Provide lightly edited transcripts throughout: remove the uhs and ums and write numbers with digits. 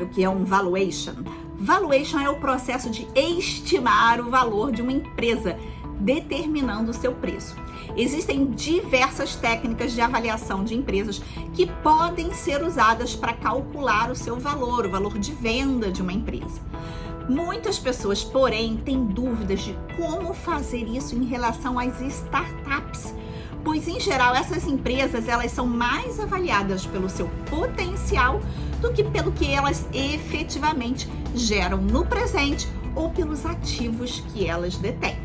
sabe o que é um valuation? Valuation é o processo de estimar o valor de uma empresa, determinando o seu preço. Existem diversas técnicas de avaliação de empresas que podem ser usadas para calcular o seu valor, o valor de venda de uma empresa. Muitas pessoas, porém, têm dúvidas de como fazer isso em relação às startups, pois, em geral, essas empresas elas são mais avaliadas pelo seu potencial do que pelo que elas efetivamente geram no presente ou pelos ativos que elas detêm.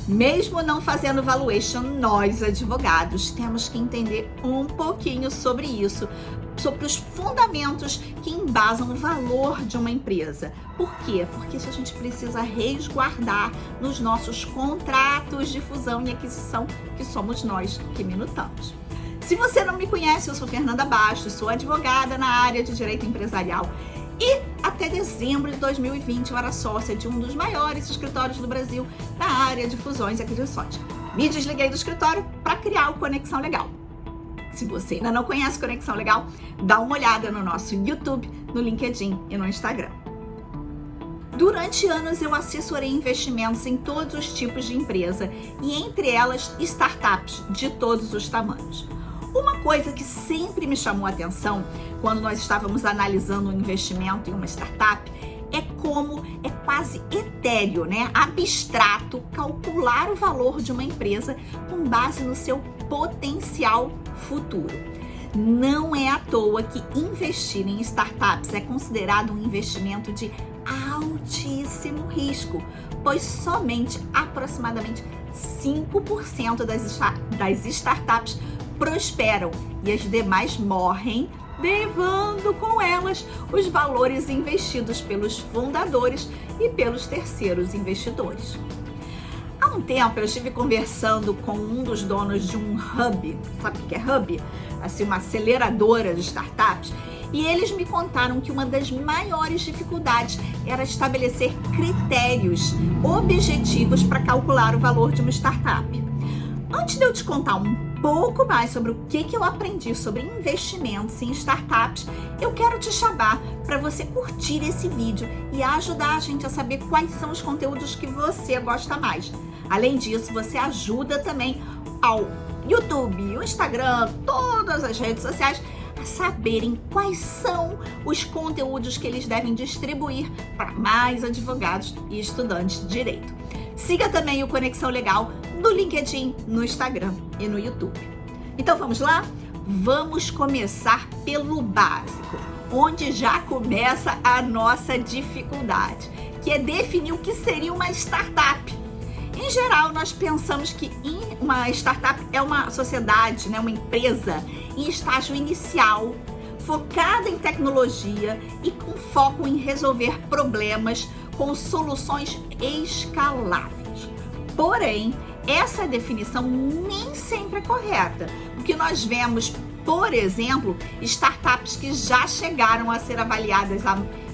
Mesmo não fazendo valuation, nós, advogados, temos que entender um pouquinho sobre isso, sobre os fundamentos que embasam o valor de uma empresa. Por quê? Porque isso a gente precisa resguardar nos nossos contratos de fusão e aquisição, que somos nós que minutamos. Se você não me conhece, eu sou Fernanda Bastos, sou advogada na área de direito empresarial e até dezembro de 2020 eu era sócia de um dos maiores escritórios do Brasil na área de fusões e aquisições. Me desliguei do escritório para criar o Conexão Legal. Se você ainda não conhece Conexão Legal, dá uma olhada no nosso YouTube, no LinkedIn e no Instagram. Durante anos eu assessorei investimentos em todos os tipos de empresa e entre elas startups de todos os tamanhos. Uma coisa que sempre me chamou a atenção quando nós estávamos analisando um investimento em uma startup é como é quase etéreo, abstrato, calcular o valor de uma empresa com base no seu potencial futuro. Não é à toa que investir em startups é considerado um investimento de altíssimo risco, pois somente aproximadamente 5% das startups prosperam e as demais morrem, levando com elas os valores investidos pelos fundadores e pelos terceiros investidores. Há um tempo eu estive conversando com um dos donos de um hub, sabe o que é hub? Assim, uma aceleradora de startups, e eles me contaram que uma das maiores dificuldades era estabelecer critérios objetivos para calcular o valor de uma startup. Antes de eu te contar um pouco mais sobre o que eu aprendi sobre investimentos em startups, eu quero te chamar para você curtir esse vídeo e ajudar a gente a saber quais são os conteúdos que você gosta mais. Além disso, você ajuda também ao YouTube, o Instagram, todas as redes sociais a saberem quais são os conteúdos que eles devem distribuir para mais advogados e estudantes de direito. Siga também o Conexão Legal no LinkedIn, no Instagram e no YouTube. Então vamos lá? Vamos começar pelo básico, onde já começa a nossa dificuldade, que é definir o que seria uma startup. Em geral, nós pensamos que uma startup é uma sociedade, uma empresa em estágio inicial, focada em tecnologia e com foco em resolver problemas com soluções escaláveis. Porém, essa definição nem sempre é correta, porque nós vemos, por exemplo, startups que já chegaram a ser avaliadas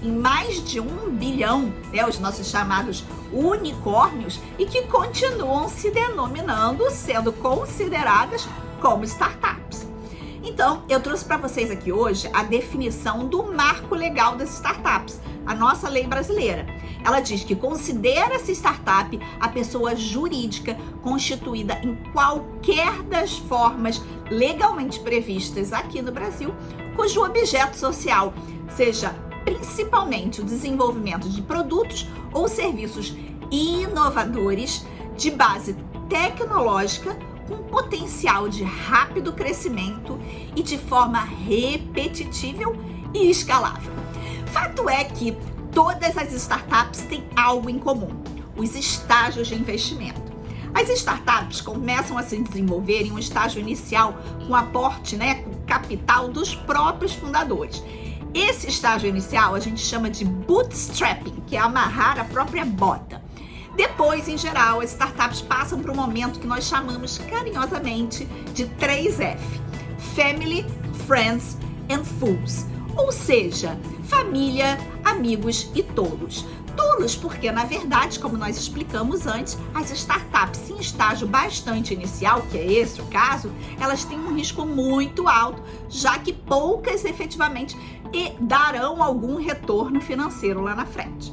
em mais de 1 bilhão, os nossos chamados unicórnios, e que continuam se denominando, sendo consideradas como startups. Então, eu trouxe para vocês aqui hoje a definição do marco legal das startups, a nossa lei brasileira. Ela diz que considera-se startup a pessoa jurídica constituída em qualquer das formas legalmente previstas aqui no Brasil, cujo objeto social seja principalmente o desenvolvimento de produtos ou serviços inovadores de base tecnológica com potencial de rápido crescimento e de forma repetitível e escalável. Fato é que todas as startups têm algo em comum: os estágios de investimento. As startups começam a se desenvolver em um estágio inicial com aporte, com capital dos próprios fundadores. Esse estágio inicial a gente chama de bootstrapping, que é amarrar a própria bota. Depois, em geral, as startups passam para um momento que nós chamamos carinhosamente de 3F: Family, Friends and Fools. Ou seja, família, amigos e tolos. Tolos porque, na verdade, como nós explicamos antes, as startups em estágio bastante inicial, que é esse o caso, elas têm um risco muito alto, já que poucas efetivamente e darão algum retorno financeiro lá na frente.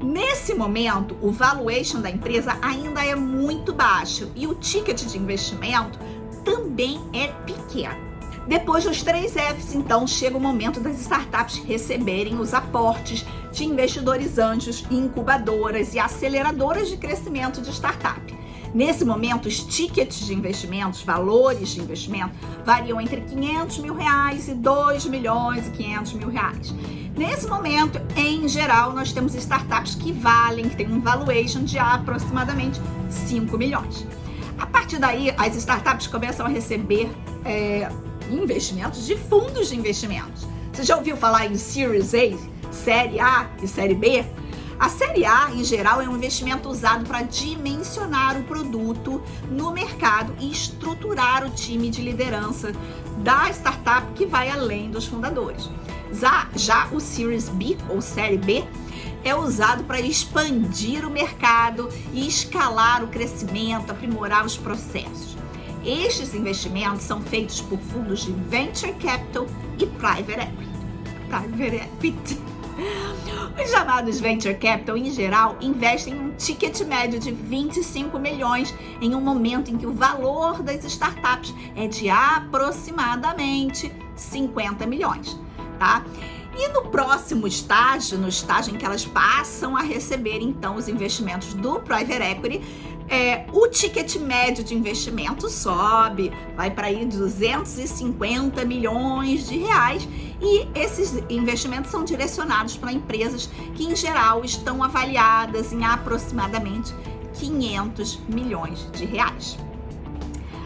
Nesse momento, o valuation da empresa ainda é muito baixo e o ticket de investimento também é pequeno. Depois dos 3 Fs, então, chega o momento das startups receberem os aportes de investidores anjos, incubadoras e aceleradoras de crescimento de startup. Nesse momento, os tickets de investimentos, valores de investimento, variam entre R$500 mil e R$2.500.000. Nesse momento, em geral, nós temos startups que têm um valuation de aproximadamente 5 milhões. A partir daí, as startups começam a receber investimentos de fundos de investimentos. Você já ouviu falar em Series A, Série A e Série B? A Série A, em geral, é um investimento usado para dimensionar o produto no mercado e estruturar o time de liderança da startup que vai além dos fundadores. Já o Series B, ou Série B, é usado para expandir o mercado e escalar o crescimento, aprimorar os processos. Estes investimentos são feitos por fundos de Venture Capital e Private Equity. Os chamados Venture Capital, em geral, investem em um ticket médio de 25 milhões em um momento em que o valor das startups é de aproximadamente 50 milhões, tá? E no próximo estágio, no estágio em que elas passam a receber, então, os investimentos do Private Equity, o ticket médio de investimento sobe, vai para aí 250 milhões de reais, e esses investimentos são direcionados para empresas que, em geral, estão avaliadas em aproximadamente 500 milhões de reais.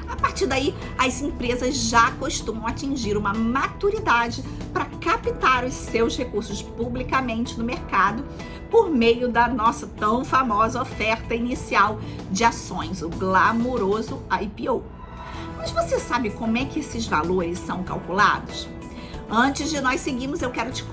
A partir daí, as empresas já costumam atingir uma maturidade para captar os seus recursos publicamente no mercado por meio da nossa tão famosa oferta inicial de ações, o glamouroso IPO. Mas você sabe como é que esses valores são calculados? Antes de nós seguirmos, eu quero te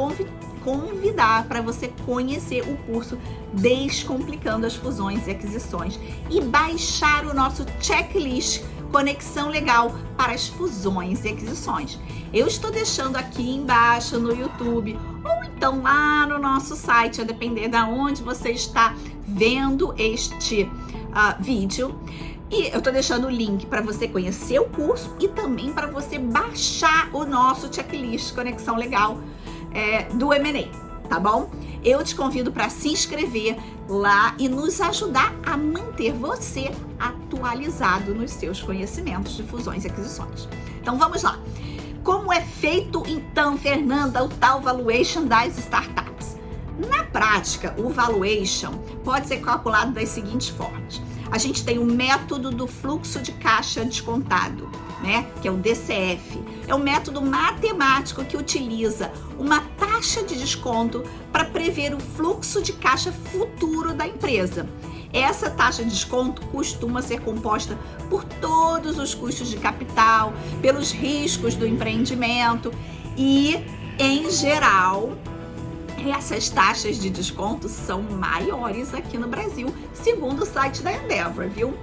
convidar para você conhecer o curso Descomplicando as Fusões e Aquisições e baixar o nosso checklist Conexão Legal para as Fusões e Aquisições. Eu estou deixando aqui embaixo no YouTube ou então lá no nosso site, a depender de onde você está vendo este vídeo. E eu estou deixando o link para você conhecer o curso e também para você baixar o nosso checklist Conexão Legal do M&A, tá bom? Eu te convido para se inscrever lá e nos ajudar a manter você atualizado nos seus conhecimentos de fusões e aquisições. Então vamos lá. Como é feito então, Fernanda, o tal valuation das startups? Na prática, o valuation pode ser calculado das seguintes formas. A gente tem o método do fluxo de caixa descontado, né? Que é o DCF. É um método matemático que utiliza uma taxa de desconto para prever o fluxo de caixa futuro da empresa. Essa taxa de desconto costuma ser composta por todos os custos de capital, pelos riscos do empreendimento e, em geral, essas taxas de desconto são maiores aqui no Brasil, segundo o site da Endeavor, viu?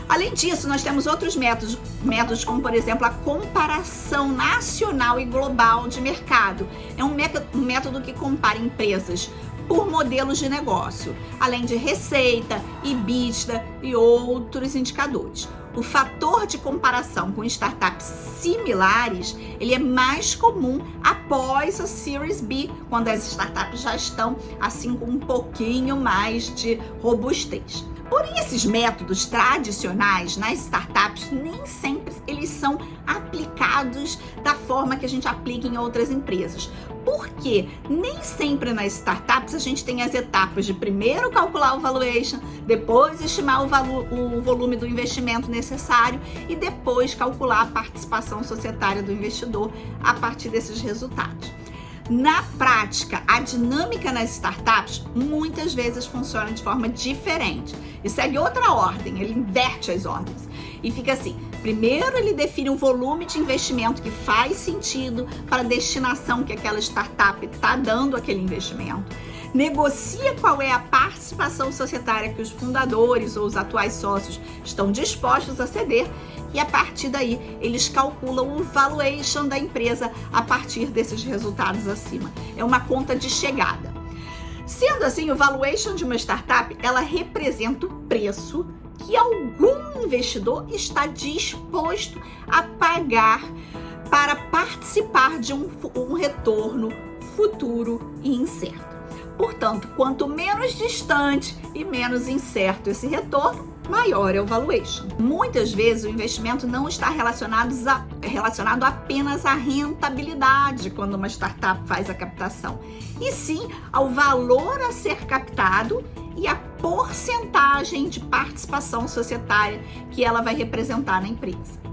Além disso, nós temos outros métodos como, por exemplo, a comparação nacional e global de mercado. É um método que compara empresas por modelos de negócio, além de receita, EBITDA e outros indicadores. O fator de comparação com startups similares, ele é mais comum após a Series B, quando as startups já estão assim com um pouquinho mais de robustez. Porém, esses métodos tradicionais nas startups nem sempre eles são aplicados da forma que a gente aplica em outras empresas. Porque nem sempre nas startups a gente tem as etapas de primeiro calcular o valuation, depois estimar o volume do investimento necessário e depois calcular a participação societária do investidor a partir desses resultados. Na prática, a dinâmica nas startups muitas vezes funciona de forma diferente e segue outra ordem, ele inverte as ordens e fica assim: primeiro ele define um volume de investimento que faz sentido para a destinação que aquela startup está dando aquele investimento, negocia qual é a participação societária que os fundadores ou os atuais sócios estão dispostos a ceder e a partir daí eles calculam o valuation da empresa a partir desses resultados acima. É uma conta de chegada. Sendo assim, o valuation de uma startup, ela representa o preço que algum investidor está disposto a pagar para participar de um retorno futuro e incerto. Portanto, quanto menos distante e menos incerto esse retorno, maior é o valuation. Muitas vezes o investimento não está relacionado apenas à rentabilidade quando uma startup faz a captação, e sim ao valor a ser captado e a porcentagem de participação societária que ela vai representar na empresa.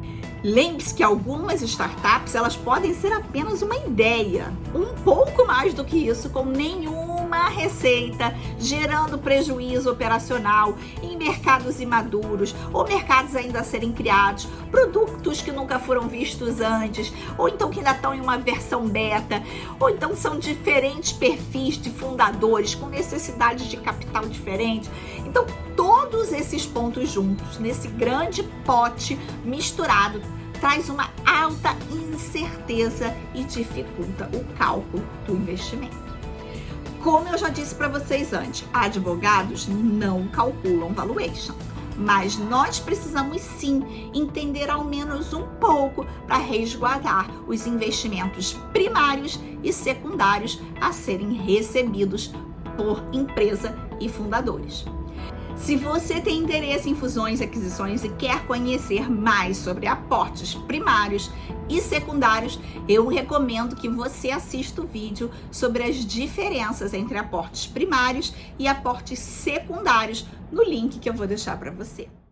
Lembre-se que algumas startups, elas podem ser apenas uma ideia, um pouco mais do que isso, com nenhuma receita, gerando prejuízo operacional em mercados imaduros ou mercados ainda a serem criados, produtos que nunca foram vistos antes, ou então que ainda estão em uma versão beta, ou então são diferentes perfis de fundadores com necessidades de capital diferentes. Então, todos esses pontos juntos, nesse grande pote misturado, traz uma alta incerteza e dificulta o cálculo do investimento. Como eu já disse para vocês antes, advogados não calculam valuation, mas nós precisamos sim entender ao menos um pouco para resguardar os investimentos primários e secundários a serem recebidos por empresa e fundadores. Se você tem interesse em fusões e aquisições e quer conhecer mais sobre aportes primários e secundários, eu recomendo que você assista o vídeo sobre as diferenças entre aportes primários e aportes secundários no link que eu vou deixar para você.